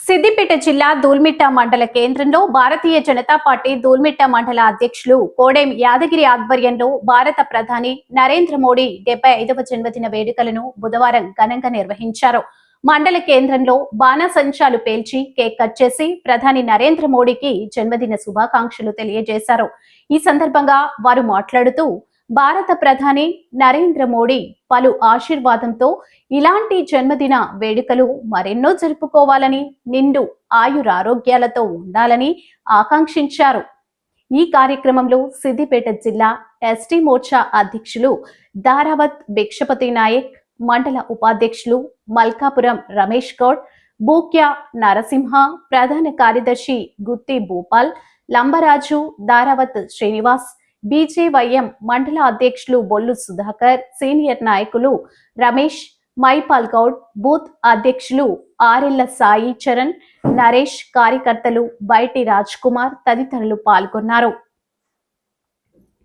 సిద్దిపేట జిల్లా దూల్మిట్ట మండల కేంద్రంలో భారతీయ జనతా పార్టీ దూల్మిట్ట మండల అధ్యక్షులు కోడెం యాదగిరి ఆధ్వర్యంలో భారత ప్రధాని నరేంద్ర మోడీ 75వ జన్మదిన వేడుకలను బుధవారం ఘనంగా నిర్వహించారు. మండల కేంద్రంలో బాణసంచాలు పేల్చి కేక్ కట్ చేసి ప్రధాని నరేంద్ర మోడీకి జన్మదిన శుభాకాంక్షలు తెలియజేశారు. ఈ సందర్భంగా వారు మాట్లాడుతూ భారత ప్రధాని నరేంద్ర మోడీ పలు ఆశీర్వాదంతో ఇలాంటి జన్మదిన వేడుకలు మరెన్నో జరుపుకోవాలని, నిండు ఆయురారోగ్యాలతో ఉండాలని ఆకాంక్షించారు. ఈ కార్యక్రమంలో సిద్దిపేట జిల్లా ఎస్టీ మోర్చా అధ్యక్షులు దారావత్ భిక్షపతి నాయక్, మండల ఉపాధ్యక్షులు మల్కాపురం రమేష్ గౌడ్, బూక్య నరసింహ, ప్రధాన కార్యదర్శి గుత్తి భూపాల్, లంబరాజు, దారావత్ శ్రీనివాస్, బీజేవైఎం మండల అధ్యక్షులు బొల్లు సుధాకర్, సీనియర్ నాయకులు రమేష్, మైపాల్ గౌడ్, బూత్ అధ్యక్షులు ఆరెళ్ల సాయి చరణ్, నరేష్, కార్యకర్తలు బైటి రాజ్ కుమార్ తదితరులు పాల్గొన్నారు.